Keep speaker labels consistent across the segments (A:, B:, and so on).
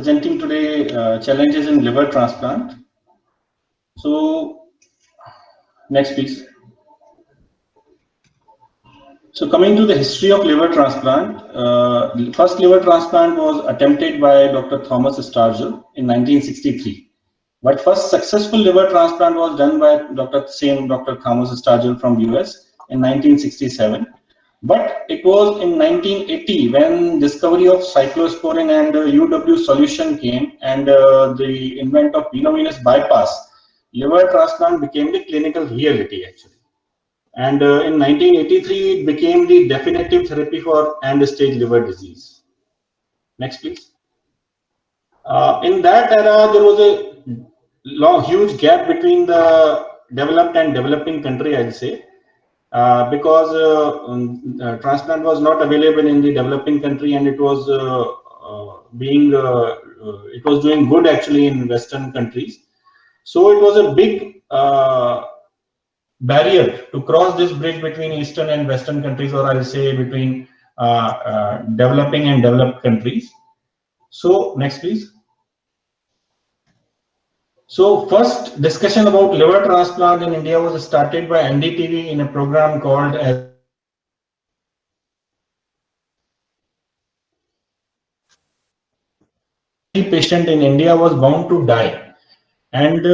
A: presenting today challenges in liver transplant. So, next please. So coming to the history of liver transplant, first liver transplant was attempted by Dr. Thomas Sturgill in 1963. But first successful liver transplant was done by Dr. Thomas Sturgill from US in 1967. But it was in 1980 when discovery of cyclosporin and UW solution came and the invent of veno-venous bypass, liver transplant became the clinical reality actually. And in 1983, it became the definitive therapy for end-stage liver disease. Next, please. In that era, there was a huge gap between the developed and developing country, I'd say, because transplant was not available in the developing country, and it was doing good actually in Western countries. So it was a big barrier to cross this bridge between Eastern and Western countries, or I'll say between developing and developed countries. So next, please. So first discussion about liver transplant in India was started by NDTV in a program called as patient in India was bound to die. And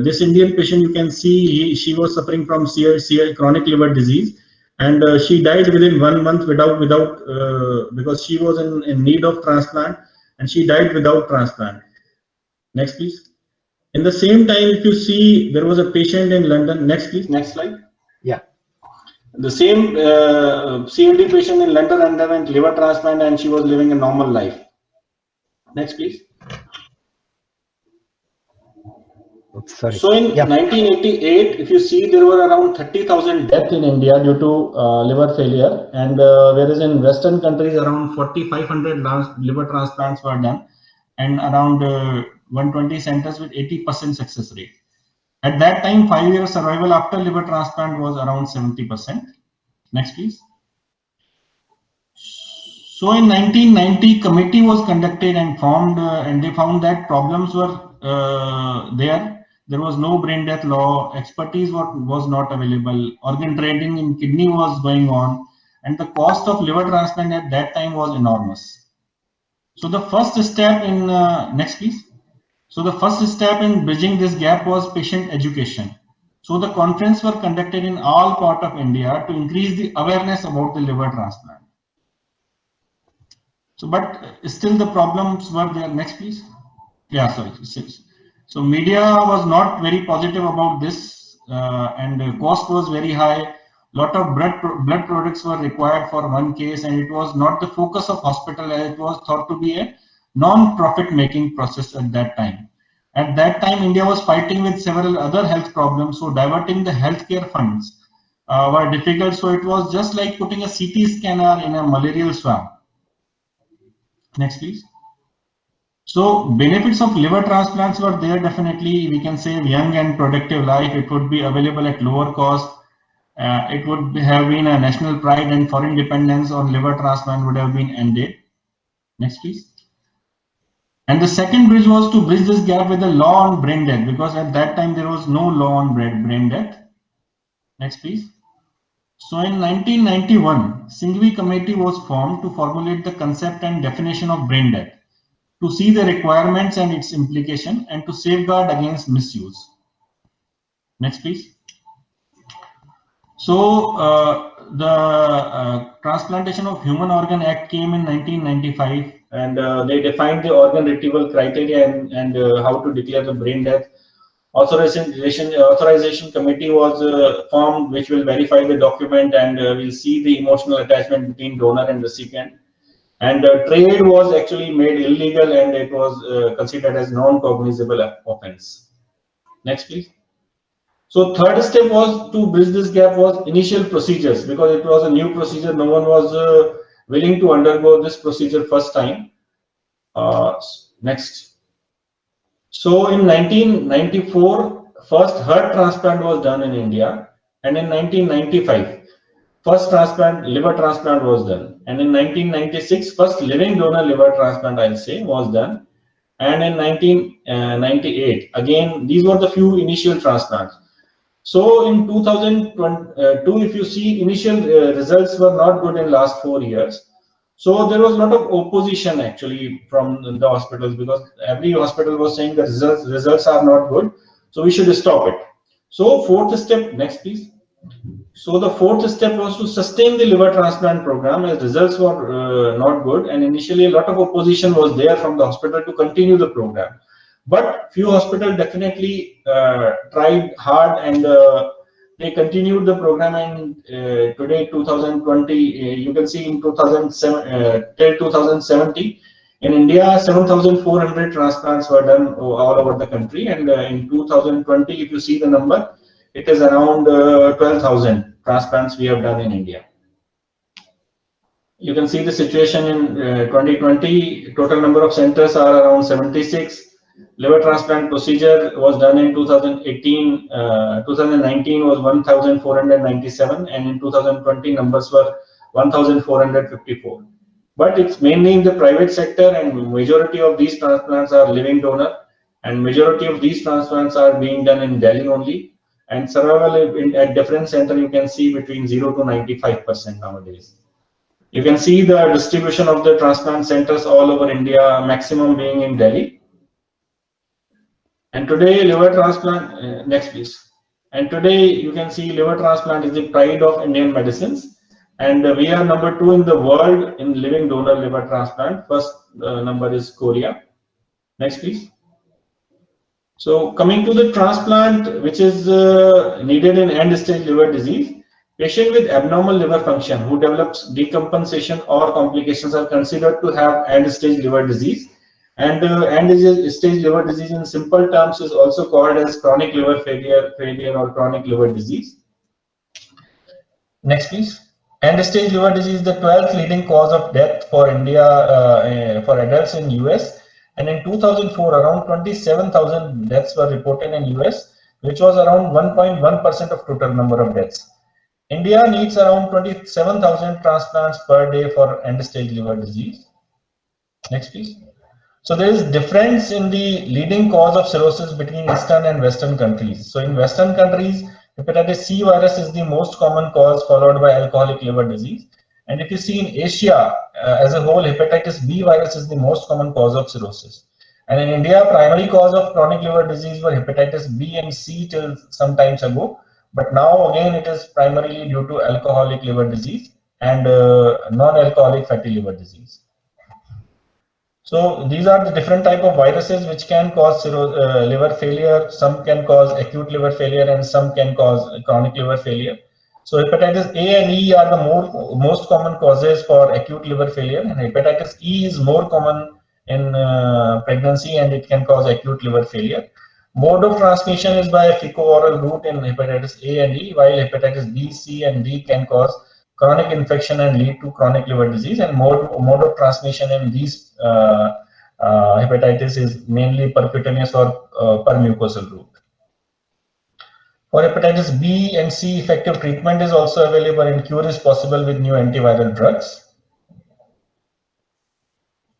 A: this Indian patient, you can see, she was suffering from chronic liver disease, and she died within 1 month because she was in need of transplant, and she died without transplant. Next, please. In the same time, if you see, there was a patient in London. Next, please. Next slide.
B: Yeah.
A: The same CLD patient in London underwent liver transplant, and she was living a normal life. Next, please.
B: Sorry.
A: So in 1988, if you see, there were around 30,000 deaths in India due to liver failure, and whereas in Western countries around 4,500 liver transplants were done, and around 120 centers with 80% success rate. At that time, 5-year survival after liver transplant was around 70%. Next, please. So in 1990, committee was conducted and formed, and they found that problems were there. There was no brain death law, expertise was not available, organ trading in kidney was going on, and the cost of liver transplant at that time was enormous. So the first step in, next please. So the first step in bridging this gap was patient education. So the conference were conducted in all parts of India to increase the awareness about the liver transplant. So, but still the problems were there. Next, please. Yeah, sorry. So media was not very positive about this, and the cost was very high. Lot of blood products were required for one case, and it was not the focus of hospital, as it was thought to be a non-profit making process at that time. At that time, India was fighting with several other health problems, so diverting the healthcare funds were difficult. So it was just like putting a CT scanner in a malarial swamp. Next, please. So benefits of liver transplants were there definitely. We can say young and productive life. It would be available at lower cost. It would have been a national pride, and foreign dependence on liver transplant would have been ended. Next, please. And the second bridge was to bridge this gap with the law on brain death, because at that time there was no law on brain death. Next, please. So in 1991, Singhvi committee was formed to formulate the concept and definition of brain death, to see the requirements and its implication, and to safeguard against misuse. Next, please. So the Transplantation of Human Organ Act came in 1995, and they defined the organ retrieval criteria and how to declare the brain death. Authorization committee was formed, which will verify the document, and will see the emotional attachment between donor and recipient. And trade was actually made illegal, and it was considered as non-cognizable offense. Next, please. So third step was to bridge this gap was initial procedures, because it was a new procedure. No one was willing to undergo this procedure first time. Next. So in 1994, first heart transplant was done in India, and in 1995, first liver transplant was done.
C: And in 1996, first living donor liver transplant, I'll say, was done. And in 1998, again, these were the few initial transplants. So in 2002, if you see, initial results were not good in last 4 years. So there was a lot of opposition actually from the hospitals, because every hospital was saying the results are not good, so we should stop it. So fourth step, next please. So the fourth step was to sustain the liver transplant program, as results were not good, and initially a lot of opposition was there from the hospital to continue the program. But few hospitals definitely tried hard, and they continued the program. And today, 2020, you can see in 2007 till 2070, in India, 7,400 transplants were done all over the country, and in 2020, if you see the number, it is around 12,000 transplants we have done in India. You can see the situation in 2020. Total number of centers are around 76. Liver transplant procedure was done in 2018. 2019 was 1,497, and in 2020 numbers were 1,454. But it's mainly in the private sector, and majority of these transplants are living donor, and majority of these transplants are being done in Delhi only. And survival at different center, you can see between 0 to 95% nowadays. You can see the distribution of the transplant centers all over India, maximum being in Delhi. And today, liver transplant, next please. And today, you can see liver transplant is the pride of Indian medicines. And we are number 2 in the world in living donor liver transplant. First number is Korea. Next please. So coming to the transplant, which is needed in end-stage liver disease, patient with abnormal liver function who develops decompensation or complications are considered to have end-stage liver disease. And end-stage liver disease in simple terms is also called as chronic liver failure or chronic liver disease. Next, please. End-stage liver disease is the 12th leading cause of death for India for adults in US. And in 2004, around 27,000 deaths were reported in US, which was around 1.1% of total number of deaths. India needs around 27,000 transplants per day for end-stage liver disease. Next, please. So there is difference in the leading cause of cirrhosis between Eastern and Western countries. So in Western countries, hepatitis C virus is the most common cause, followed by alcoholic liver disease. And if you see in Asia as a whole, hepatitis B virus is the most common cause of cirrhosis. And in India, primary cause of chronic liver disease were hepatitis B and C till some times ago. But now again, it is primarily due to alcoholic liver disease and non-alcoholic fatty liver disease. So these are the different type of viruses which can cause liver failure. Some can cause acute liver failure, and some can cause chronic liver failure. So hepatitis A and E are the most common causes for acute liver failure, and hepatitis E is more common in pregnancy, and it can cause acute liver failure. Mode of transmission is by fecal-oral route in hepatitis A and E, while hepatitis B, C, and D can cause chronic infection and lead to chronic liver disease. And mode of transmission in these hepatitis is mainly percutaneous or permucosal route. For hepatitis B and C, effective treatment is also available, and cure is possible with new antiviral drugs.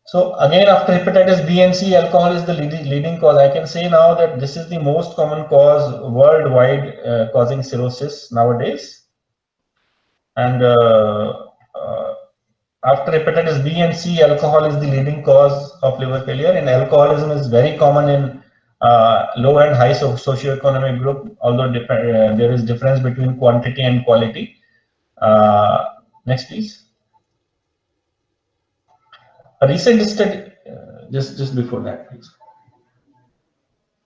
C: So again, after hepatitis B and C, alcohol is the leading cause. I can say now that this is the most common cause worldwide causing cirrhosis nowadays. And after hepatitis B and C, alcohol is the leading cause of liver failure, and alcoholism is very common in low and high socioeconomic group, although there is difference between quantity and quality. Next, please. A recent study, just before that, please.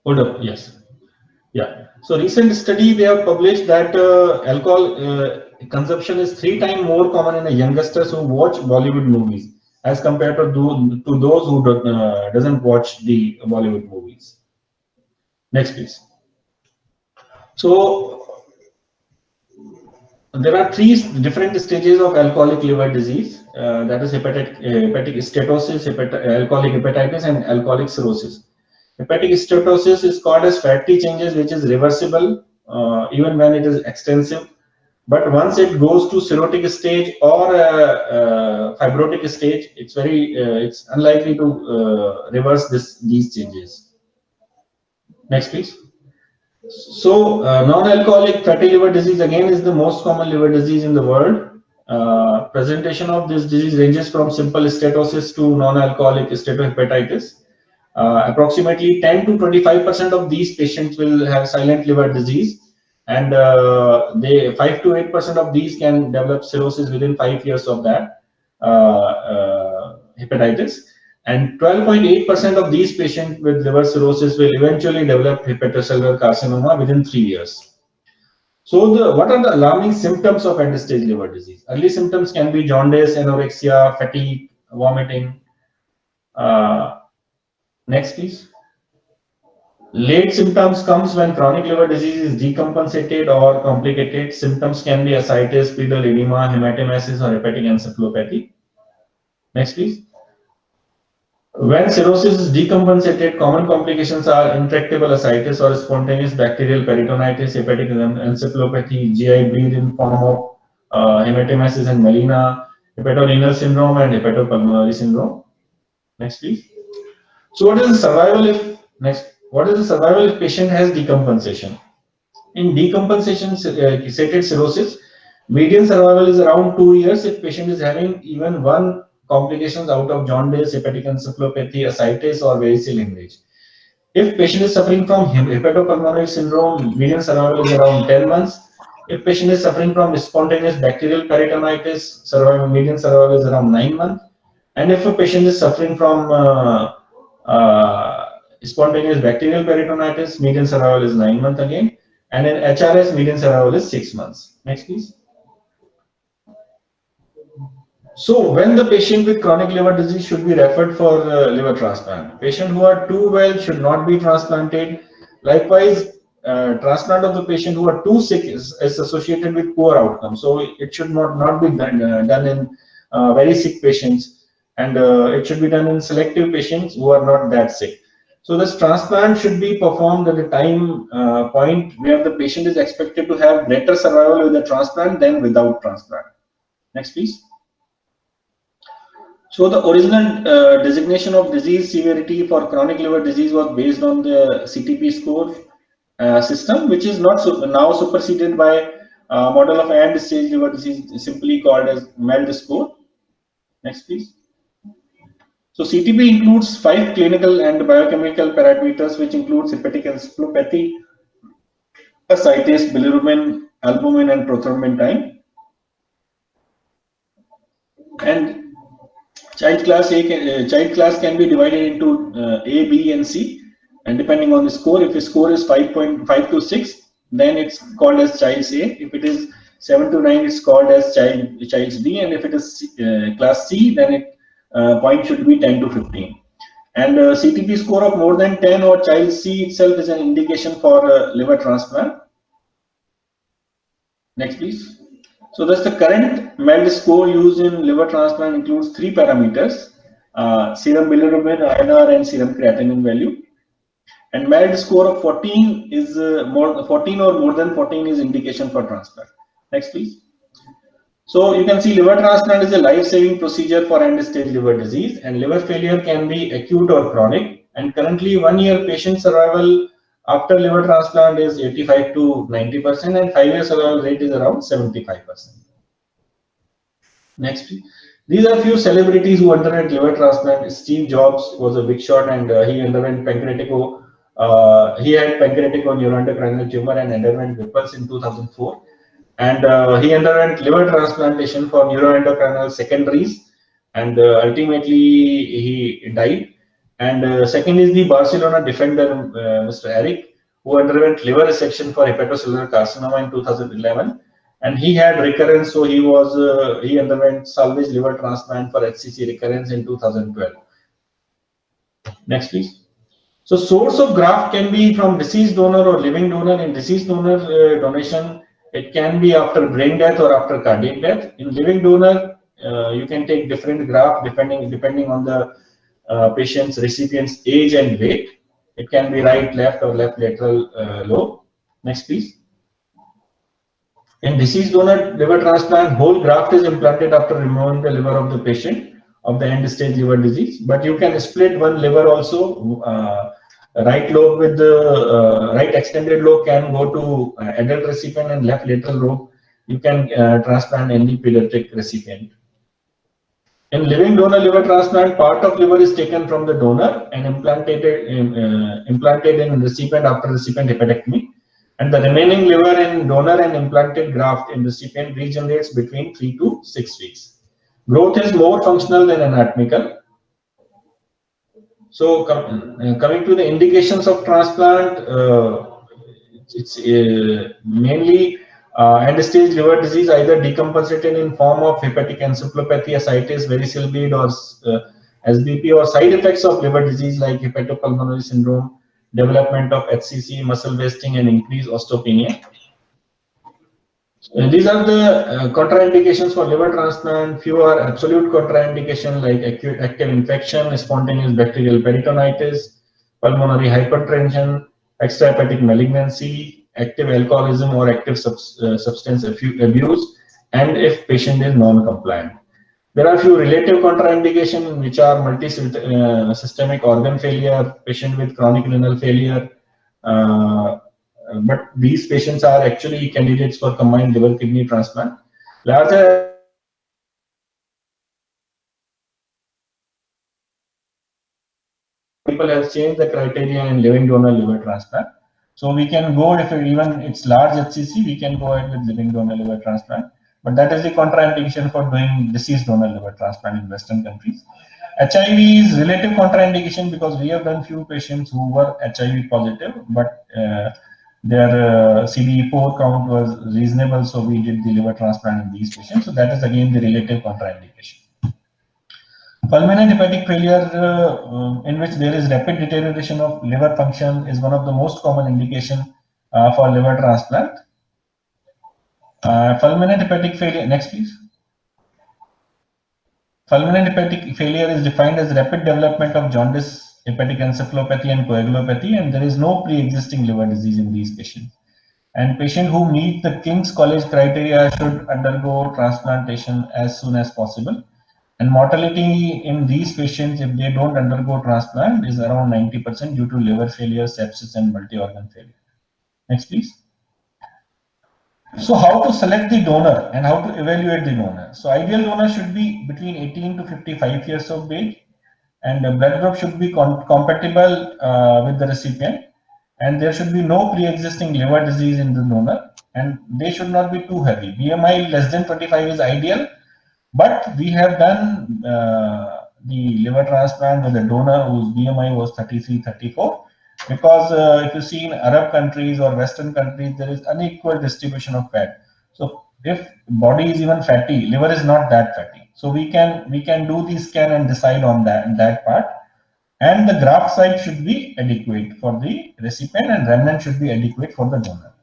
C: Hold up, yes. Yeah. So recent study they have published that alcohol consumption is 3 times more common in the youngsters who watch Bollywood movies as compared to those who doesn't watch the Bollywood movies. Next, please. So there are 3 different stages of alcoholic liver disease. That is hepatic steatosis, alcoholic hepatitis, and alcoholic cirrhosis. Hepatic steatosis is called as fatty changes, which is reversible even when it is extensive. But once it goes to cirrhotic stage or fibrotic stage, it's unlikely to reverse these changes. Next, please. So, non-alcoholic fatty liver disease again is the most common liver disease in the world. Presentation of this disease ranges from simple steatosis to non-alcoholic steatohepatitis. Approximately 10 to 25% of these patients will have silent liver disease, and 5 to 8% of these can develop cirrhosis within 5 years of that hepatitis. And 12.8% of these patients with liver cirrhosis will eventually develop hepatocellular carcinoma within 3 years. So, what are the alarming symptoms of end-stage liver disease? Early symptoms can be jaundice, anorexia, fatigue, vomiting. Next, please. Late symptoms comes when chronic liver disease is decompensated or complicated. Symptoms can be ascites, pedal edema, hematemesis, or hepatic encephalopathy. Next, please. When cirrhosis is decompensated, common complications are intractable ascites or spontaneous bacterial peritonitis, hepatic encephalopathy, GI bleed in form of hematemesis and melena, hepatorenal syndrome, and hepatopulmonary syndrome. Next, please. So, what is the survival if patient has decompensation? In decompensated cirrhosis, median survival is around 2 years if patient is having even one complications out of jaundice, hepatic encephalopathy, ascites, or variceal hemorrhage. If patient is suffering from hepatopulmonary syndrome, median survival is around 10 months. If patient is suffering from spontaneous bacterial peritonitis, median survival is around 9 months. And if a patient is suffering from spontaneous bacterial peritonitis, median survival is 9 months again. And in HRS, median survival is 6 months. Next, please. So, when the patient with chronic liver disease should be referred for liver transplant? Patients who are too well should not be transplanted. Likewise, transplant of the patient who are too sick is associated with poor outcome. So, it should not be done in very sick patients, and it should be done in selective patients who are not that sick. So, this transplant should be performed at a time point where the patient is expected to have greater survival with the transplant than without transplant. Next, please. So the original designation of disease severity for chronic liver disease was based on the CTP score system, which is now superseded by a model of end-stage liver disease simply called as MELD score. Next, please. So CTP includes 5 clinical and biochemical parameters, which includes hepatic encephalopathy, ascites, bilirubin, albumin, and prothrombin time. And child class can be divided into A, B, and C, and depending on the score, if the score is 5.5 to 6, then it's called as child's A. If it is 7 to 9, it's called as child's D, and if it is class C, then it point should be 10 to 15. And CTP score of more than 10 or child C itself is an indication for liver transplant. Next, please. So thus the current MELD score used in liver transplant includes 3 parameters: serum bilirubin, INR, and serum creatinine value. And MELD score of 14 is 14 or more than 14 is indication for transplant. Next, please. So you can see liver transplant is a life-saving procedure for end-stage liver disease, and liver failure can be acute or chronic. And currently, 1 year patient survival after liver transplant is 85 to 90%, and 5-year survival rate is around 75%. Next, these are few celebrities who underwent liver transplant. Steve Jobs was a big shot, and he underwent pancreatico. He had pancreatico neuroendocrine tumor and underwent Whipple's in 2004. And he underwent liver transplantation for neuroendocrine secondaries, and ultimately he died. And second is the Barcelona defender, Mr. Eric, who underwent liver resection for hepatocellular carcinoma in 2011, and he had recurrence, so he underwent salvage liver transplant for HCC recurrence in 2012. Next, please. So source of graft can be from deceased donor or living donor. In deceased donor donation, it can be after brain death or after cardiac death. In living donor, you can take different graft depending on the patient's recipient's age and weight. It can be right, left, or left lateral lobe. Next, please. In deceased donor liver transplant, whole graft is implanted after removing the liver of the patient of the end stage liver disease. But you can split one liver also. Right lobe with the right extended lobe can go to adult recipient, and left lateral lobe you can transplant any pediatric recipient. In living donor liver transplant, part of liver is taken from the donor and implanted in recipient after recipient hepatectomy, and the remaining liver in donor and implanted graft in recipient regenerates between 3 to 6 weeks. Growth is more functional than anatomical. So coming to the indications of transplant, it's mainly end-stage liver disease, either decompensated in form of hepatic encephalopathy, ascites, variceal bleed, or SBP, or side effects of liver disease like hepatopulmonary syndrome, development of HCC, muscle wasting, and increased osteopenia. These are the contraindications for liver transplant. Few are absolute contraindication like acute active infection, spontaneous bacterial peritonitis, pulmonary hypertension, extrahepatic malignancy, active alcoholism or active substance abuse, and if patient is non-compliant. There are few relative contraindications which are multi-systemic organ failure, patient with chronic renal failure, but these patients are actually candidates for combined liver kidney transplant. Larger people have changed the criteria in living donor liver transplant. So we can go, if even it's large HCC, we can go ahead with living donor liver transplant. But that is the contraindication for doing deceased donor liver transplant in Western countries. HIV is relative contraindication because we have done few patients who were HIV positive, but their CD4 count was reasonable, so we did the liver transplant in these patients. So that is again the relative contraindication. Fulminant hepatic failure, in which there is rapid deterioration of liver function, is one of the most common indication for liver transplant. Fulminant hepatic failure, next please. Fulminant hepatic failure is defined as rapid development of jaundice, hepatic encephalopathy, and coagulopathy, and there is no pre-existing liver disease in these patients. And patients who meet the King's College criteria should undergo transplantation as soon as possible. And mortality in these patients, if they don't undergo transplant, is around 90% due to liver failure, sepsis, and multi-organ failure. Next, please. So how to select the donor and how to evaluate the donor? So ideal donor should be between 18 to 55 years of age, and the blood group should be compatible with the recipient, and there should be no pre-existing liver disease in the donor, and they should not be too heavy. BMI less than 25 is ideal, but we have done the liver transplant with a donor whose BMI was 33, 34, because if you see in Arab countries or Western countries, there is unequal distribution of fat. So if body is even fatty, liver is not that fatty. So we can do the scan and decide on that part. And the graft size should be adequate for the recipient, and remnant should be adequate for the donor.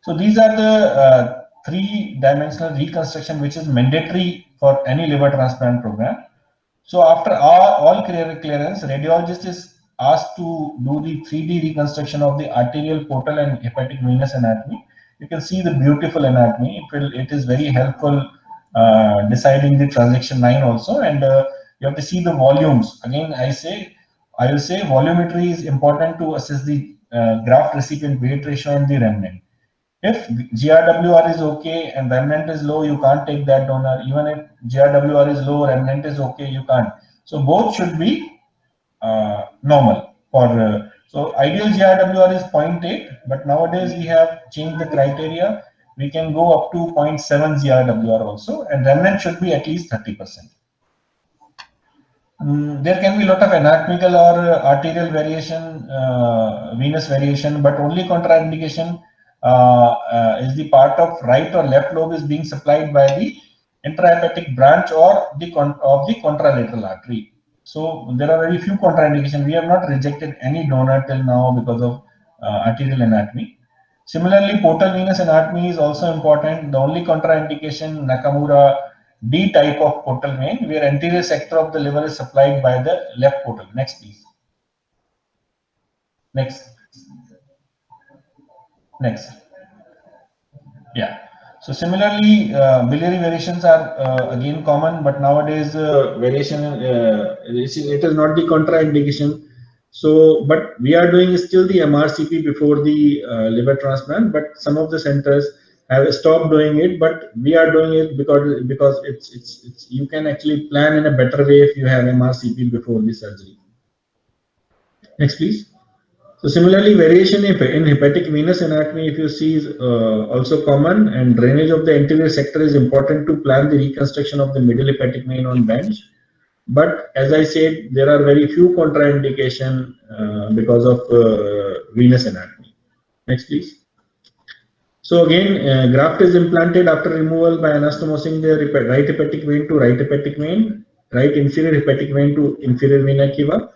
C: So these are the three-dimensional reconstruction which is mandatory for any liver transplant program. So after all clearance, radiologist is asked to do the 3D reconstruction of the arterial, portal, and hepatic venous anatomy. You can see the beautiful anatomy. It is very helpful deciding the transaction line also, and you have to see the volumes. Again, I will say volumetry is important to assess the graft recipient weight ratio and the remnant. If GRWR is okay and remnant is low, you can't take that donor. Even if GRWR is low, remnant is okay, you can't. So both should be normal. So ideal GRWR is 0.8, but nowadays we have changed the criteria. We can go up to 0.7 GRWR also, and remnant should be at least 30%. There can be a lot of anatomical or arterial variation, venous variation, but only contraindication is the part of right or left lobe is being supplied by the intrahepatic branch or the contralateral artery. So there are very few contraindications. We have not rejected any donor till now because of arterial anatomy. Similarly, portal venous anatomy is also important. The only contraindication, Nakamura D type of portal vein, where anterior sector of the liver is supplied by the left portal. Next, please. Next. Yeah. So similarly, biliary variations are again common, but nowadays variation it is not the contraindication. So, but we are doing still the MRCP before the liver transplant, but some of the centers have stopped doing it, but we are doing it because it's you can actually plan in a better way if you have MRCP before the surgery. Next, please. So similarly, variation in hepatic venous anatomy, if you see, is also common, and drainage of the anterior sector is important to plan the reconstruction of the middle hepatic vein on bench. But as I said, there are very few contraindication because of venous anatomy. Next, please. So again, graft is implanted after removal by anastomosing the right hepatic vein to right hepatic vein, right inferior hepatic vein to inferior vena cava.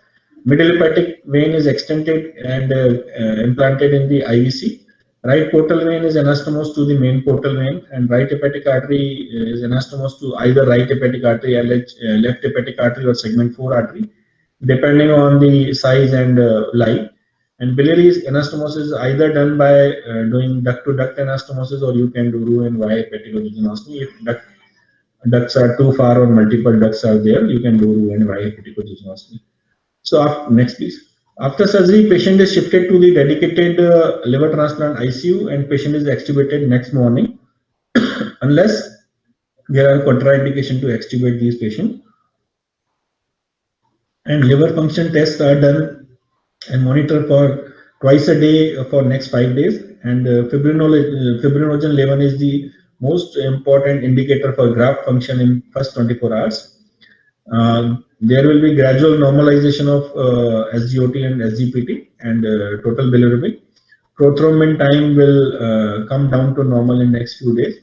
C: Middle hepatic vein is extended and implanted in the IVC. Right portal vein is anastomosed to the main portal vein, and right hepatic artery is anastomosed to either right hepatic artery, left hepatic artery, or segment 4 artery, depending on the size and lie. And biliary anastomosis is either done by doing duct-to-duct anastomosis, or you can do Roux and Y hepatocystectomy. If ducts are too far or multiple ducts are there, you can do Roux and Y hepatocystectomy. So next, please. After surgery, patient is shifted to the dedicated liver transplant ICU, and patient is extubated next morning, unless there are contraindication to extubate these patients. And liver function tests are done and monitored for twice a day for next 5 days. And fibrinogen level is the most important indicator for graft function in first 24 hours. There will be gradual normalization of SGOT and SGPT and total bilirubin. Prothrombin time will come down to normal in next few days.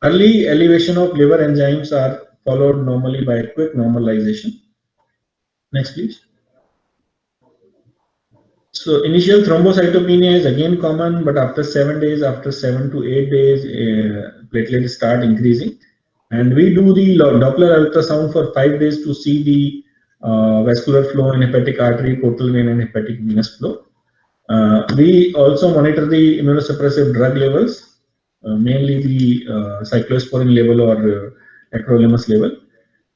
C: Early elevation of liver enzymes are followed normally by quick normalization. Next, please. So initial thrombocytopenia is again common, but after 7 days, after 7 to 8 days, platelets start increasing. And we do the Doppler ultrasound for 5 days to see the vascular flow in hepatic artery, portal vein, and hepatic venous flow. We also monitor the immunosuppressive drug levels, mainly the cyclosporin level or tacrolimus level.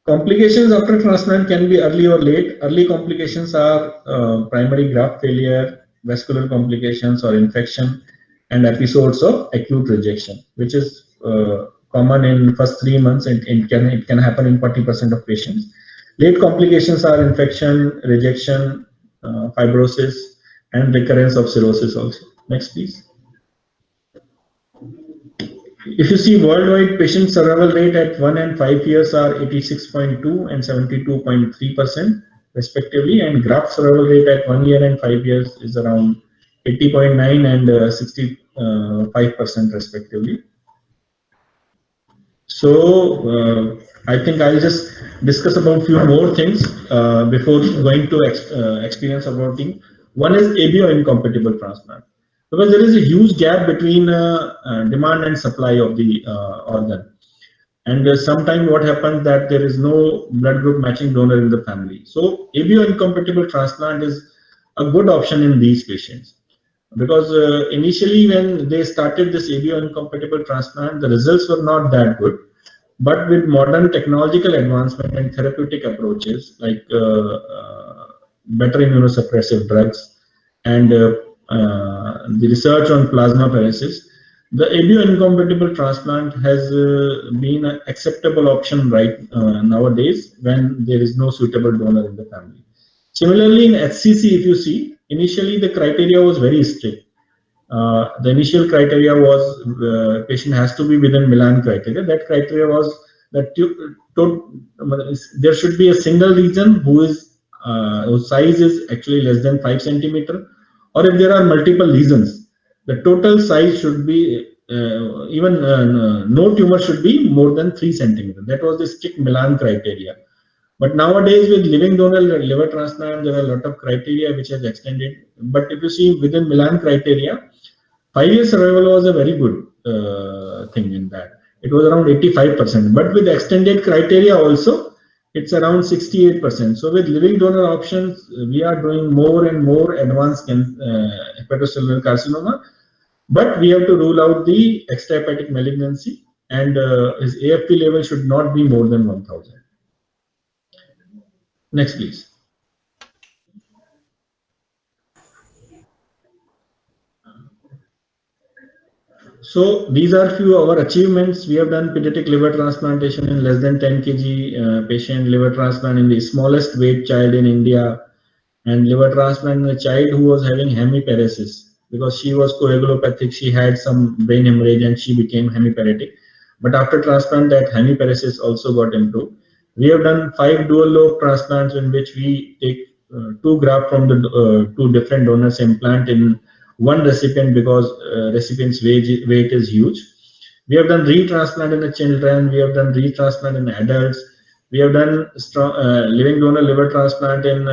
C: Complications after transplant can be early or late. Early complications are primary graft failure, vascular complications or infection, and episodes of acute rejection, which is common in first 3 months, and it can happen in 40% of patients. Late complications are infection, rejection, fibrosis, and recurrence of cirrhosis also. Next, please. If you see worldwide, patient survival rate at 1 and 5 years are 86.2 and 72.3% respectively, and graft survival rate at 1 year and 5 years is around 80.9 and 65% respectively. So I think I'll just discuss about few more things before going to experience about the one is ABO incompatible transplant, because there is a huge gap between demand and supply of the organ, and sometimes what happens that there is no blood group matching donor in the family. So ABO incompatible transplant is a good option in these patients, because initially when they started this ABO incompatible transplant, the results were not that good. But with modern technological advancement and therapeutic approaches like better immunosuppressive drugs and the research on plasmapheresis, the ABO incompatible transplant has been an acceptable option right nowadays when there is no suitable donor in the family. Similarly, in HCC, if you see, initially the criteria was very strict. The initial criteria was patient has to be within Milan criteria. That criteria was that there should be a single region whose size is actually less than 5 centimeter, or if there are multiple lesions, the total size should be no tumor should be more than 3 centimeter. That was the strict Milan criteria. But nowadays with living donor liver transplant, there are a lot of criteria which has extended. But if you see within Milan criteria, 5-year survival was a very good thing in that. It was around 85%. But with extended criteria also, it's around 68%. So with living donor options, we are doing more and more advanced hepatocellular carcinoma. But we have to rule out the extrahepatic malignancy, and his AFP level should not be more than 1000. Next, please. So these are few of our achievements. We have done pediatric liver transplantation in less than 10 kg patient, liver transplant in the smallest weight child in India, and liver transplant in a child who was having hemiparesis because she was coagulopathic. She had some brain hemorrhage and she became hemiparetic. But after transplant, that hemiparesis also got improved. We have done 5 dual lobe transplants in which we take 2 grafts from the 2 different donors, implant in one recipient because recipient's weight is huge. We have done retransplant in the children. We have done retransplant in adults. We have done living donor liver transplant in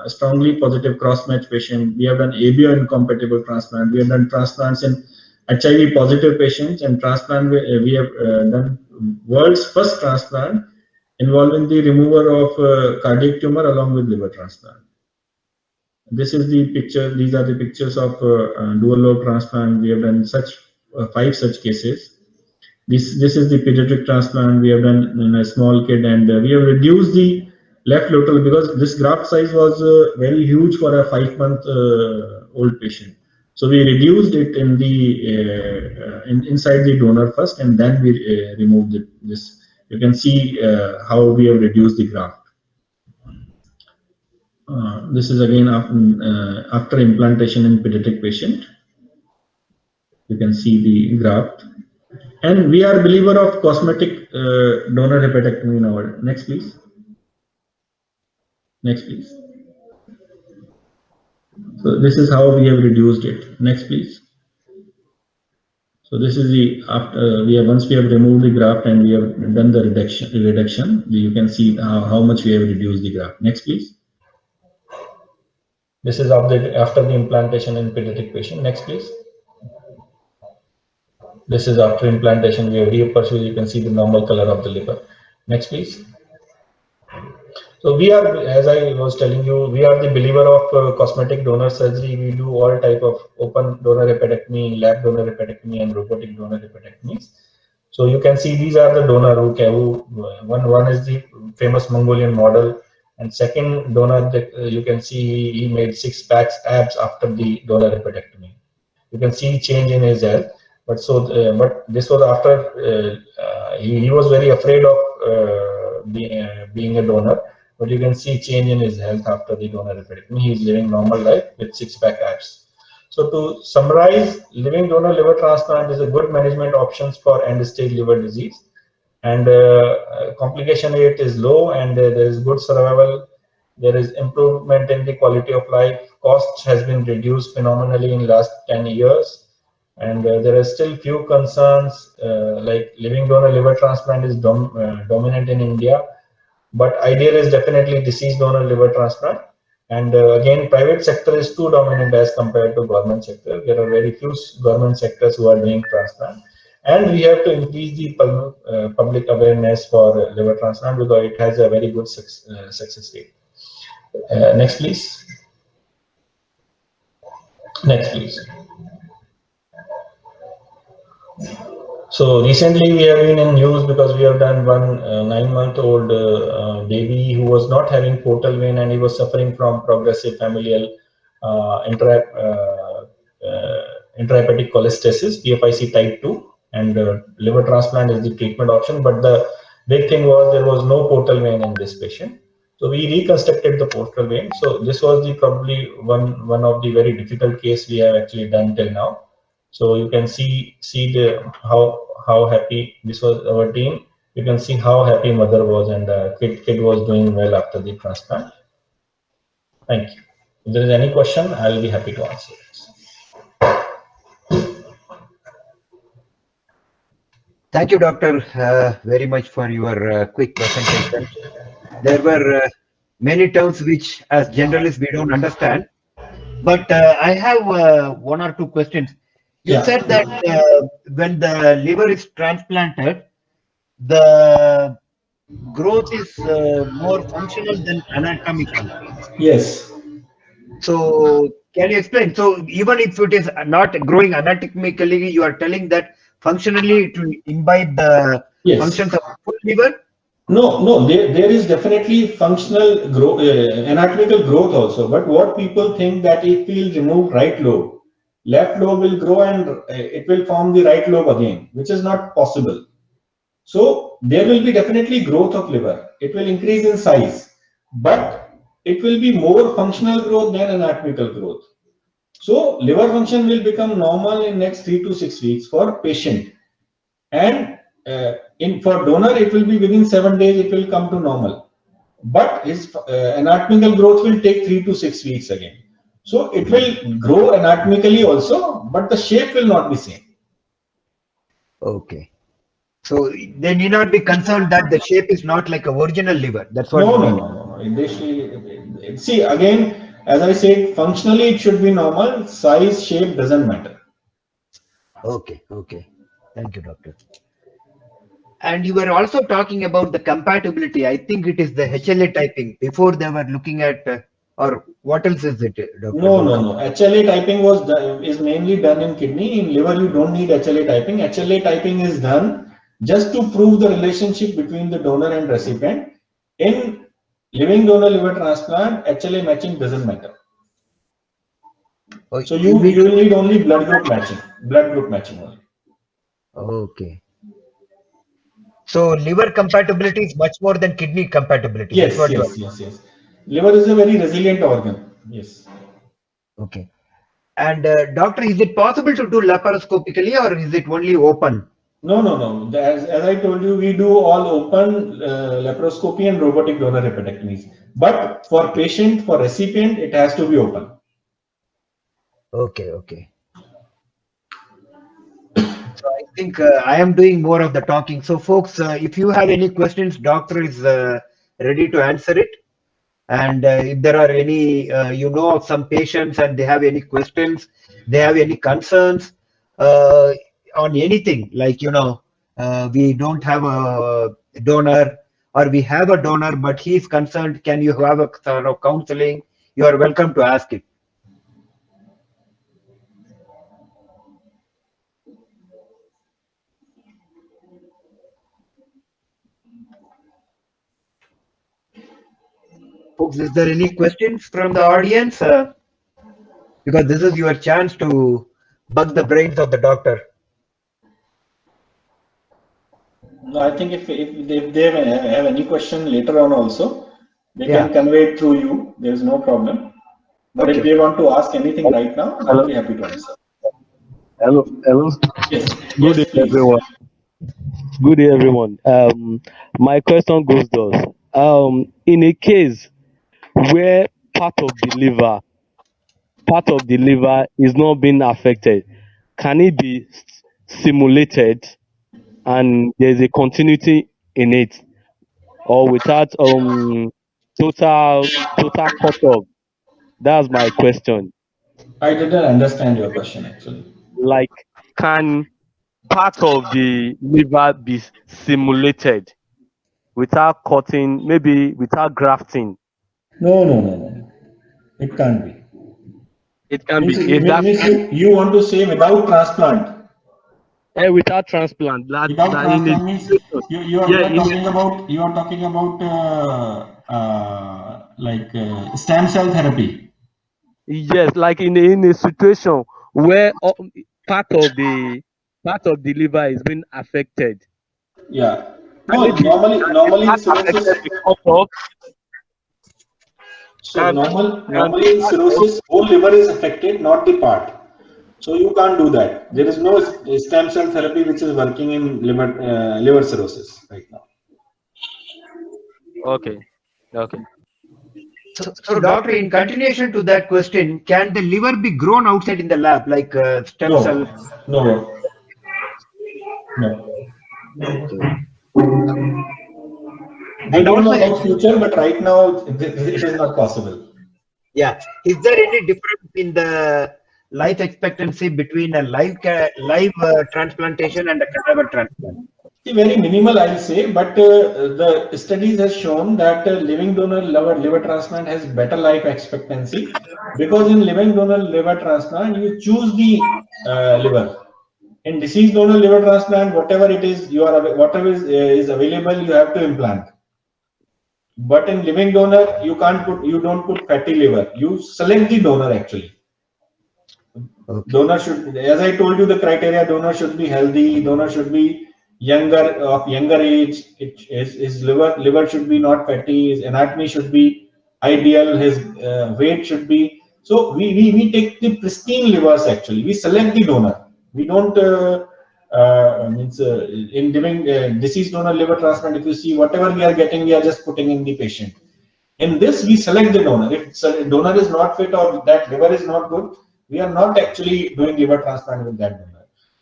C: strongly positive cross-match patient. We have done ABO incompatible transplant. We have done transplants in HIV positive patients, and transplant we have done world's first transplant involving the removal of cardiac tumor along with liver transplant. This is the picture. These are the pictures of dual lobe transplant. We have done such 5 such cases. This is the pediatric transplant we have done in a small kid, and we have reduced the left lateral because this graft size was very huge for a 5-month old patient. So we reduced it in the inside the donor first, and then we removed this. You can see how we have reduced the graft. This is again after implantation in pediatric patient. You can see the graft. And we are a believer of cosmetic donor hepatectomy now. Next, please. Next, please. So this is how we have reduced it. Next, please. So this is the after once we have removed the graft and we have done the reduction. You can see how much we have reduced the graft. Next, please. This is after the implantation in pediatric patient. Next, please. This is after implantation. We have reperfusion. You can see the normal color of the liver. Next, please. So we are, as I was telling you, we are the believer of cosmetic donor surgery. We do all type of open donor hepatectomy, lab donor hepatectomy, and robotic donor hepatectomies. So you can see these are the donor who one is the famous Mongolian model, and second donor that you can see he made 6 packs abs after the donor hepatectomy. You can see change in his health, but but this was after he was very afraid of being a donor. But you can see change in his health after the donor hepatectomy. He is living normal life with 6-pack abs. So to summarize, living donor liver transplant is a good management options for end-stage liver disease, and complication rate is low, and there is good survival. There is improvement in the quality of life. Cost has been reduced phenomenally in last 10 years, and there are still few concerns like living donor liver transplant is dominant in India. But ideal is definitely deceased donor liver transplant. And again, private sector is too dominant as compared to government sector. There are very few government sectors who are doing transplant. And we have to increase the public awareness for liver transplant because it has a very good success rate. Next, please. Next, please. So recently we have been in news because we have done one 9-month-old baby who was not having portal vein, and he was suffering from progressive familial intrahepatic cholestasis, PFIC type 2, and liver transplant is the treatment option. But the big thing was there was no portal vein in this patient. So we reconstructed the portal vein. So this was the probably one of the very difficult case we have actually done till now. So you can see the how happy this was our team. You can see how happy mother was, and kid was doing well after the transplant. Thank you. If there is any question, I'll be happy to answer it.
B: Thank you, Doctor, very much for your quick presentation. There were many terms which, as generalists, we don't understand. But I have 1 or 2 questions. You said that when the liver is transplanted, the growth is more functional than anatomical.
C: Yes.
B: So Can you explain? So even if it is not growing anatomically, you are telling that functionally it will imbibe the
C: Yes.
B: functions of full liver?
C: No, there is definitely functional growth, anatomical growth also. But what people think that if we remove right lobe, left lobe will grow and it will form the right lobe again, which is not possible. So there will be definitely growth of liver. It will increase in size, but it will be more functional growth than anatomical growth. So liver function will become normal in next 3 to 6 weeks for patient, and for donor it will be within 7 days it will come to normal. But his anatomical growth will take 3 to 6 weeks again. So it will grow anatomically also, but the shape will not be same.
B: Okay. So they need not be concerned that the shape is not like a original liver. That's what you mean.
C: No. See, again, as I said, functionally it should be normal. Size, shape doesn't matter.
B: Okay. Thank you, doctor. And you were also talking about the compatibility. I think it is the HLA typing. Before they were looking at, or what else is it, doctor?
C: No. HLA typing is mainly done in kidney. In liver, you don't need HLA typing. HLA typing is done just to prove the relationship between the donor and recipient. In living donor liver transplant, HLA matching doesn't matter.
B: Oh,
C: So you will need only blood group matching only.
B: Okay. So liver compatibility is much more than kidney compatibility.
C: Yes. Liver is a very resilient organ. Yes.
B: Okay. And doctor, is it possible to do laparoscopically or is it only open?
C: No. As I told you, we do all open laparoscopy and robotic donor hepatectomies. But for patient, for recipient, it has to be open.
B: Okay. So I think I am doing more of the talking. So folks, if you have any questions, doctor is ready to answer it. And if there are any, of some patients and they have any questions, they have any concerns on anything, like, we don't have a donor or we have a donor, but he is concerned, can you have a sort of counseling? You are welcome to ask it. Folks, is there any questions from the audience? Because this is your chance to bug the brains of the doctor.
C: No, I think if they have any question later on also, they
B: Yeah.
C: can convey it through you. There is no problem. But
B: Okay.
C: if they want to ask anything right now, I'll be happy to answer.
D: Hello.
C: Yes.
D: Good day,
C: Please.
D: everyone. Good day, everyone. My question goes thus: in a case where part of the liver is not being affected, can it be simulated and there's a continuity in it, or without total cut off? That's my question.
C: I didn't understand your question actually.
D: Like, can part of the liver be simulated without cutting, maybe without grafting?
C: No. It can't be.
D: It can be.
C: You want to say without transplant?
D: Without transplant.
A: Without transplant means you are talking about like stem cell therapy.
D: Yes, like in a situation where part of the liver is being affected.
C: Yeah.
D: Can
C: No,
D: it be
C: normally in cirrhosis.
D: affected be cut off?
C: So normally in cirrhosis, whole liver is affected, not the part. So you can't do that. There is no stem cell therapy which is working in liver cirrhosis right now.
D: Okay.
B: So, doctor, in continuation to that question, can the liver be grown outside in the lab, like stem cell?
C: No. I don't know about future, but right now it is not possible.
B: Yeah. Is there any difference in the life expectancy between a live transplantation and a cadaver transplant?
C: Very minimal, I'll say, but the studies has shown that living donor liver transplant has better life expectancy, because in living donor liver transplant you choose the liver. In deceased donor liver transplant, whatever it is, whatever is available, you have to implant. But in living donor, you don't put fatty liver. You select the donor actually.
B: Okay.
C: Donor should, as I told you, the criteria: donor should be healthy, donor should be younger age, his liver should be not fatty, his anatomy should be ideal, his weight should be. So we take the pristine livers actually. We select the donor. We don't in giving deceased donor liver transplant. If you see, whatever we are getting, we are just putting in the patient. In this, we select the donor. If donor is not fit or that liver is not good, we are not actually doing liver transplant with that donor.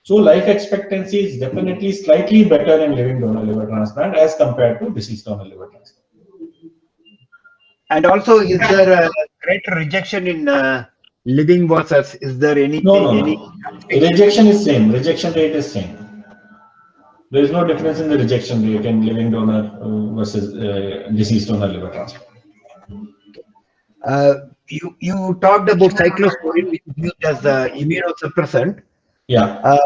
C: So life expectancy is definitely slightly better in living donor liver transplant as compared to deceased donor liver transplant.
B: And also, is there a greater rejection in living versus, is there anything?
C: No. Rejection is same. Rejection rate is same. There is no difference in the rejection rate in living donor versus deceased donor liver transplant.
B: You talked about cyclosporine, which is used as the immunosuppressant.
C: Yeah.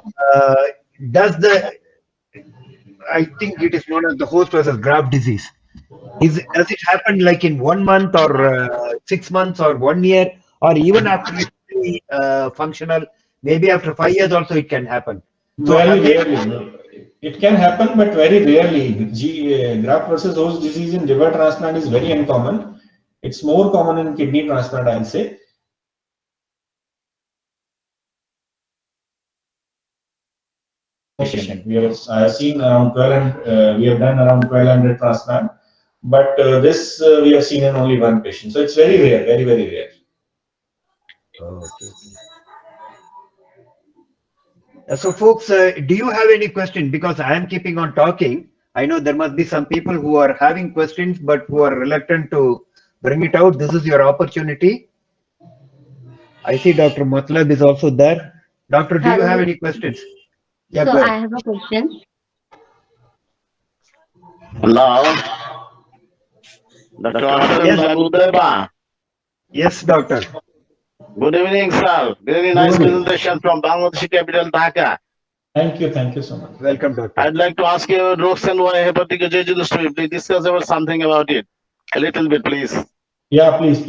B: I think it is known as the host versus graft disease. Does it happen like in 1 month or 6 months or 1 year, or even after it's fully functional, maybe after 5 years also it can happen? So
C: Very rarely. It can happen, but very rarely. Graft versus host disease in liver transplant is very uncommon. It's more common in kidney transplant, I'll say. I have seen around 12, we have done around 1200 transplant, but this we have seen in only one patient. So it's very rare, very, very rare.
B: Okay. So folks, do you have any question? Because I am keeping on talking. I know there must be some people who are having questions, but who are reluctant to bring it out. This is your opportunity. I see Dr. Matlab is also there. Doctor, do you have any questions? Yeah,
E: So
B: go ahead.
E: I have a question.
F: Hello, Dr. Abudeba.
B: Yes, doctor.
F: Good evening, sir. Very nice presentation from Bangladesh capital, Dhaka.
C: Thank you so much.
B: Welcome, doctor.
F: I'd like to ask you, Roxanne, why hepatic angioedema? Please discuss about something about it. A little bit, please.
C: Yeah, please.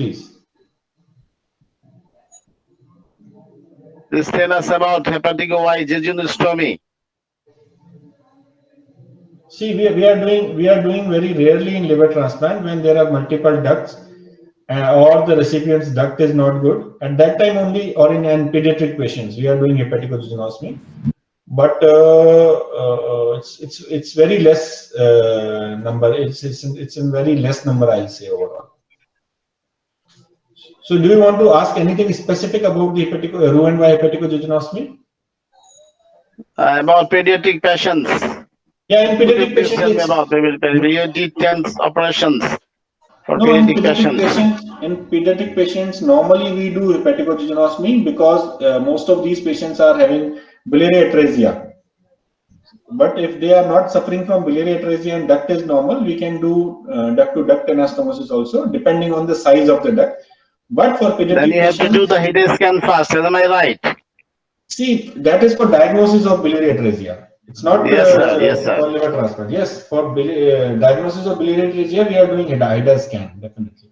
F: Please tell us about hepatic angioedema.
C: See, we are doing very rarely in liver transplant when there are multiple ducts or the recipient's duct is not good. At that time only, or in pediatric patients, we are doing hepatocystoscopy. But it's very less number. It's in very less number, I'll say, overall. So, do you want to ask anything specific about the Roux-en-Y hepatocystoscopy?
F: About pediatric patients.
C: Yeah, in pediatric patients,
F: tell me about pediatric operations for pediatric patients.
C: In pediatric patients, normally we do hepatocystoscopy because most of these patients are having biliary atresia. But if they are not suffering from biliary atresia and duct is normal, we can do duct-to-duct anastomosis also, depending on the size of the duct. But for pediatric
F: then you have
C: patients,
F: to do the head scan first. Am I right?
C: See, that is for diagnosis of biliary atresia. It's not
F: Yes, sir.
C: for liver transplant. Yes, for diagnosis of biliary atresia, we are doing a HIDA scan, definitely.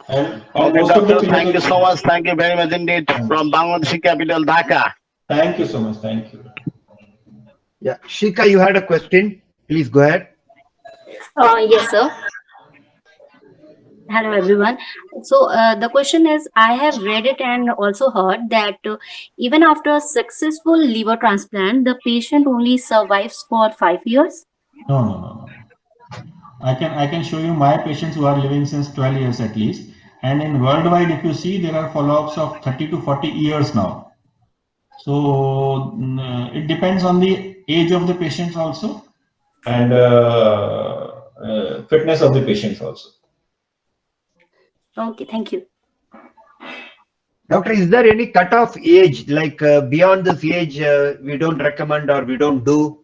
C: And most
F: doctor,
C: of the
F: thank you so much. Thank you very much indeed from Bangladesh capital, Dhaka.
C: Thank you so much. Thank you.
B: Yeah, Shika, you had a question. Please go ahead.
E: Yes, sir. Hello, everyone. So the question is, I have read it and also heard that even after a successful liver transplant, the patient only survives for 5 years.
A: No. I can show you my patients who are living since 12 years at least. And in worldwide, if you see, there are follow-ups of 30 to 40 years now. So it depends on the age of the patients also.
C: And fitness of the patients also.
E: Okay, thank you.
B: Doctor, is there any cutoff age, like beyond this age, we don't recommend or we don't do?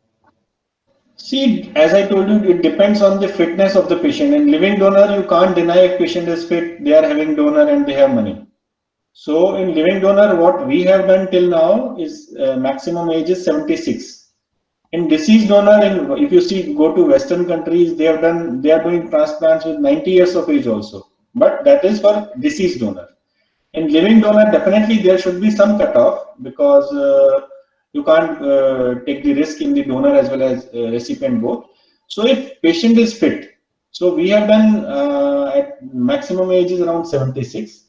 C: See, as I told you, it depends on the fitness of the patient. In living donor, you can't deny if patient is fit, they are having donor and they have money. So in living donor, what we have done till now is maximum age is 76. In deceased donor, if you see, go to Western countries, they are doing transplants with 90 years of age also. But that is for deceased donor. In living donor, definitely there should be some cutoff because you can't take the risk in the donor as well as recipient both. So if patient is fit, so we have done at maximum age is around 76.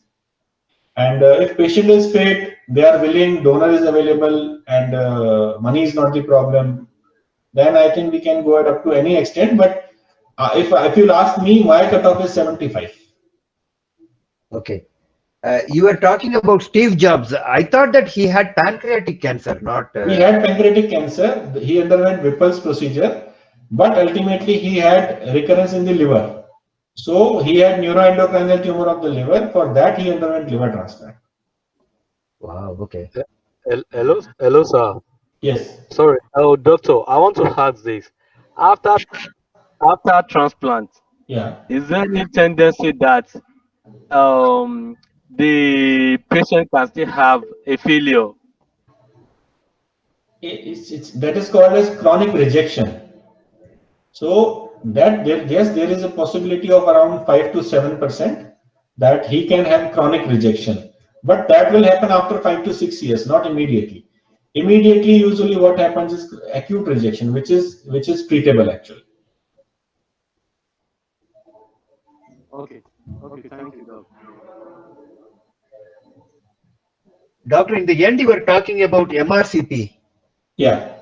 C: And if patient is fit, they are willing, donor is available, and money is not the problem, then I think we can go up to any extent. But if you'll ask me, my cutoff is 75.
B: Okay. You were talking about Steve Jobs. I thought that he had pancreatic cancer, not.
C: He had pancreatic cancer. He underwent Whipple's procedure, but ultimately he had recurrence in the liver. So he had neuroendocrine tumor of the liver. For that, he underwent liver transplant.
B: Wow. Okay.
D: Hello, sir.
C: Yes.
D: Sorry. Oh, doctor, I want to ask this. After transplant,
C: Yeah.
D: is there any tendency that the patient can still have a failure?
C: That is called as chronic rejection. So yes, there is a possibility of around 5 to 7% that he can have chronic rejection, but that will happen after 5 to 6 years, not immediately. Immediately, usually what happens is acute rejection, which is treatable actually.
D: Okay. Okay. Thank you, doctor.
B: Doctor, in the end, you were talking about MRCP.
C: Yeah.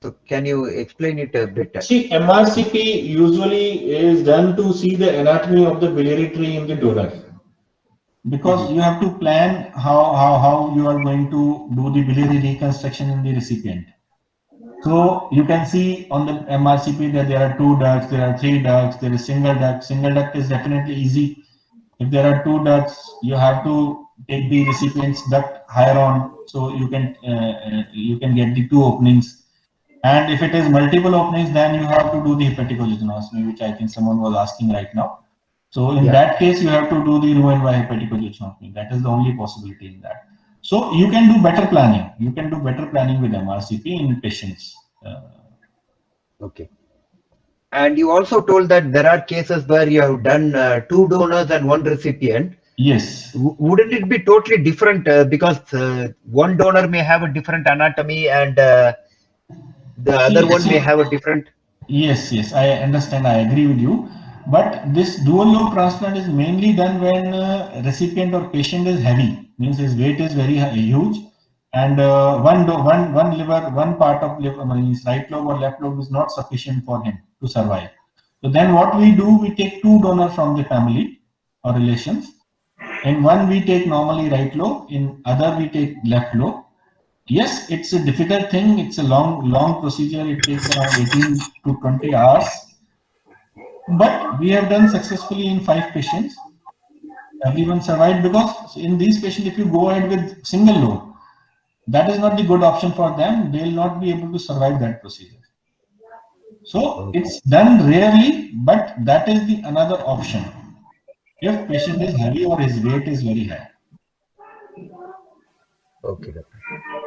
B: So can you explain it a bit?
C: See, MRCP usually is done to see the anatomy of the biliary tree in the donor. Because you have to plan how you are going to do the biliary reconstruction in the recipient. So you can see on the MRCP that there are 2 ducts, there are 3 ducts, there is single duct. Single duct is definitely easy. If there are 2 ducts, you have to take the recipient's duct higher on, so you can get the 2 openings. And if it is multiple openings, then you have to do the hepaticojejunostomy, which I think someone was asking right now. So in that case, you have to do the Roux-en-Y hepaticojejunostomy. That is the only possibility in that. So you can do better planning. You can do better planning with MRCP in patients.
B: Okay. And you also told that there are cases where you have done 2 donors and 1 recipient.
C: Yes.
B: Wouldn't it be totally different because one donor may have a different anatomy and the other one may have a different?
C: Yes, I understand. I agree with you. But this dual lobe transplant is mainly done when recipient or patient is heavy, means his weight is very huge, and one liver, one part of liver, means right lobe or left lobe is not sufficient for him to survive. So then what we do, we take 2 donors from the family or relations. In one we take normally right lobe, in other we take left lobe. Yes, it's a difficult thing. It's a long procedure. It takes around 18 to 20 hours. But we have done successfully in 5 patients. Everyone survived because in these patients, if you go ahead with single lobe, that is not the good option for them. They will not be able to survive that procedure. So it's done rarely, but that is the another option if patient is heavy or his weight is very high.
B: Okay, doctor.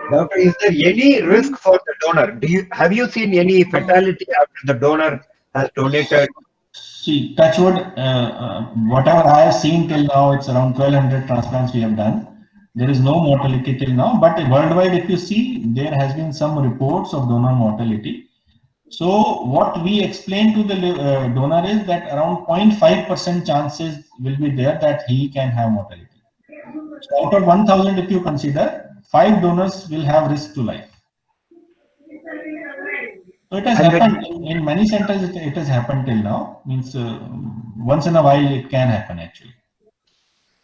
B: Doctor, is there any risk for the donor? Have you seen any fatality after the donor has donated?
C: See, touch wood, whatever I have seen till now, it's around 1200 transplants we have done. There is no mortality till now, but worldwide, if you see, there has been some reports of donor mortality. So what we explain to the donor is that around 0.5% chances will be there that he can have mortality. So out of 1000, if you consider, 5 donors will have risk to life. So it has happened in many centers. It has happened till now. Means once in a while it can happen actually.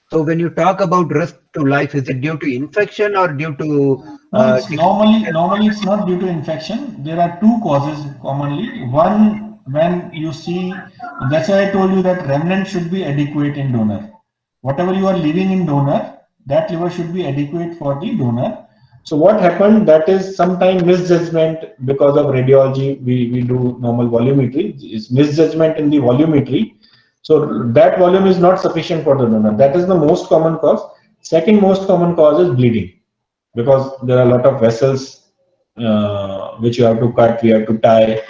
B: So when you talk about risk to life, is it due to infection or due to?
C: No, normally it's not due to infection. There are 2 causes commonly. One, when you see, that's why I told you that remnant should be adequate in donor.
A: whatever you are leaving in donor, that liver should be adequate for the donor.
C: So what happened, that is sometime misjudgment because of radiology. We do normal volumetry. It's misjudgment in the volumetry. So that volume is not sufficient for the donor. That is the most common cause. Second most common cause is bleeding, because there are a lot of vessels which you have to cut, we have to tie.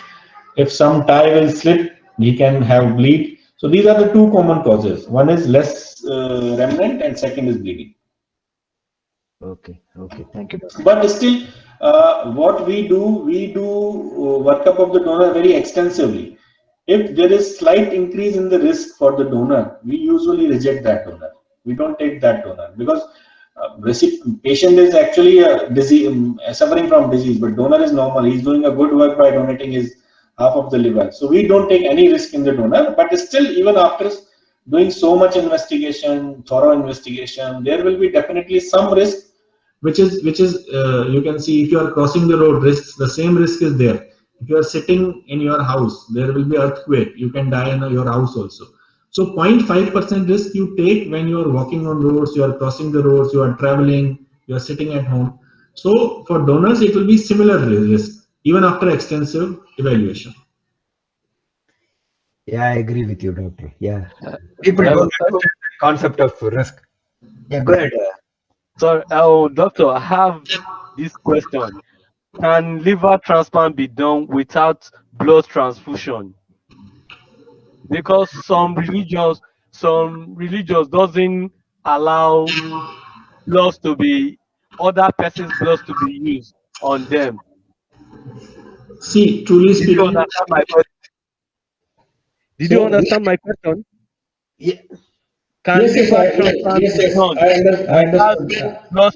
C: If some tie will slip, he can have bleed. So these are the two common causes. One is less remnant, and second is bleeding.
B: Okay, okay, thank you, doctor.
C: But still, what we do workup of the donor very extensively. If there is slight increase in the risk for the donor, we usually reject that donor. We don't take that donor, because patient is actually suffering from disease, but donor is normal. He's doing a good work by donating his half of the liver. So we don't take any risk in the donor. But still, even after doing so much investigation, thorough investigation, there will be definitely some risk, which is you can see, if you are crossing the road, risks, the same risk is there. If you are sitting in your house, there will be earthquake, you can die in your house also. So 0.5% risk you take when you are walking on roads, you are crossing the roads, you are traveling, you are sitting at home. So for donors, it will be similar risk, even after extensive evaluation.
B: Yeah, I agree with you, doctor. Yeah, people don't understand the concept of risk. Yeah, go ahead.
D: Sorry, doctor, I have this question. Can liver transplant be done without blood transfusion? Because some religions doesn't allow other person's blood to be used on them.
C: See, truly
D: Did you
C: speaking,
D: understand my question? Did you understand my question?
B: Yeah,
D: Can liver transplant be done
C: I
D: without
C: understood.
D: blood?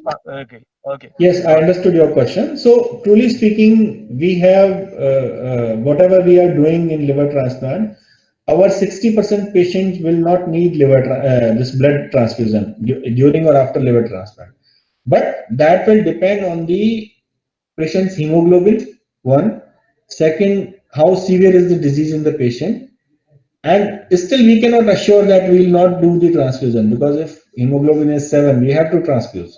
D: Okay.
C: Yes, I understood your question. So, truly speaking, we have whatever we are doing in liver transplant, our 60% patients will not need this blood transfusion during or after liver transplant. But that will depend on the patient's hemoglobin, one. Second, how severe is the disease in the patient. And still, we cannot assure that we will not do the transfusion, because if hemoglobin is 7, we have to transfuse.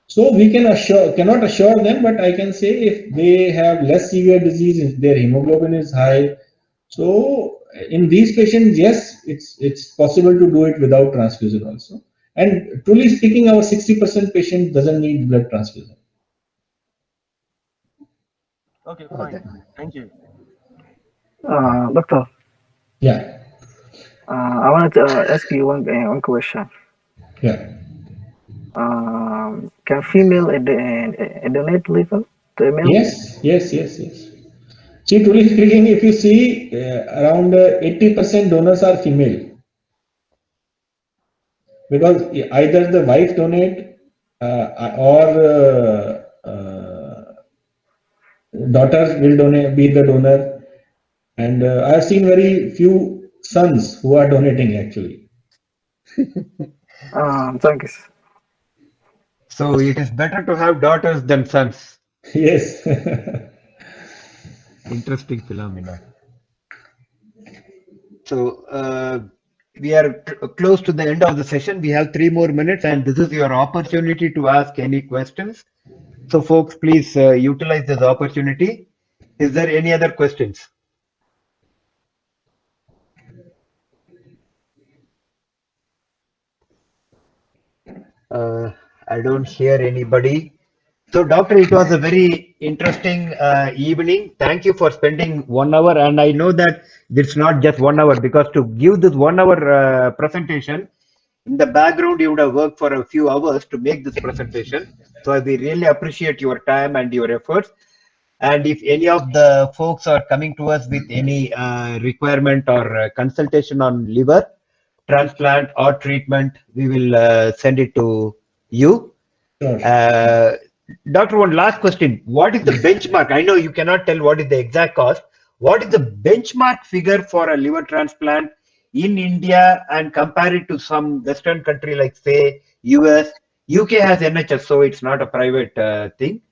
C: So we cannot assure them, but I can say if they have less severe disease, if their hemoglobin is high, so in these patients, yes, it's possible to do it without transfusion also. And truly speaking, our 60% patient doesn't need blood transfusion.
D: Okay, fine. Thank you.
G: Doctor,
C: Yeah,
G: I wanted to ask you one question.
C: yeah.
G: Can female donate liver to a male?
C: Yes. See, truly speaking, if you see, around 80% donors are female, because either the wife donate or daughter will be the donor, and I have seen very few sons who are donating actually.
G: Thank you.
B: so it is better to have daughters than sons.
C: Yes.
B: Interesting phenomena. So we are close to the end of the session. We have 3 more minutes, and this is your opportunity to ask any questions. So folks, please utilize this opportunity. Is there any other questions? I don't hear anybody. So, doctor, it was a very interesting evening. Thank you for spending 1 hour. And I know that it's not just 1 hour, because to give this 1 hour presentation, in the background, you would have worked for a few hours to make this presentation. So I really appreciate your time and your efforts. And if any of the folks are coming to us with any requirement or consultation on liver transplant or treatment, we will send it to you.
C: Sure.
B: Doctor, one last question. What is the benchmark? I know you cannot tell what is the exact cost. What is the benchmark figure for a liver transplant in India, and compare it to some Western country like, say, US? UK has NHS, so it's not a private thing.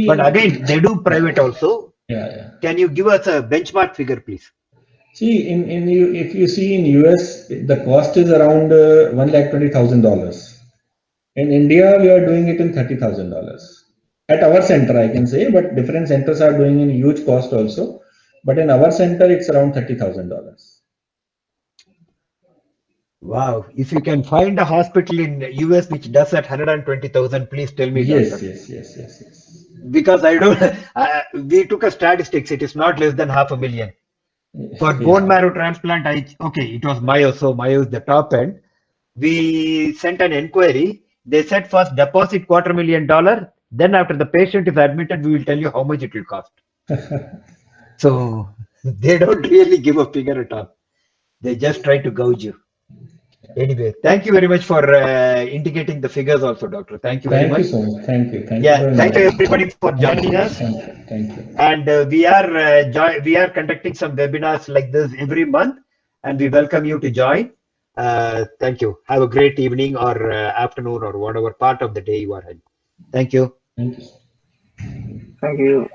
B: But again, they do private also.
C: Yeah.
B: Can you give us a benchmark figure, please?
C: See, if you see in US, the cost is around $1,20,000. In India, we are doing it in $30,000 at our center, I can say, but different centers are doing in huge cost also. But in our center, it's around $30,000.
B: Wow. If you can find a hospital in US which does at 120,000, please tell me,
C: Yes,
B: doctor.
C: yes.
B: Because I don't, we took a statistics, it is not less than 500,000. For bone marrow transplant, it was Mayo, so Mayo is the top end. We sent an inquiry. They said first deposit $250,000. Then after the patient is admitted, we will tell you how much it will cost. So they don't really give a figure at all. They just try to gouge you. Anyway, thank you very much for indicating the figures also, doctor. Thank you very much.
C: Thank you so much. Thank you. Thank
B: Yeah,
C: you very
B: thank
C: much.
B: you everybody for joining us.
C: Thank you.
B: And we are conducting some webinars like this every month, and we welcome you to join. Thank you. Have a great evening or afternoon or whatever part of the day you are in. Thank you.
C: Thank you.
G: Thank you.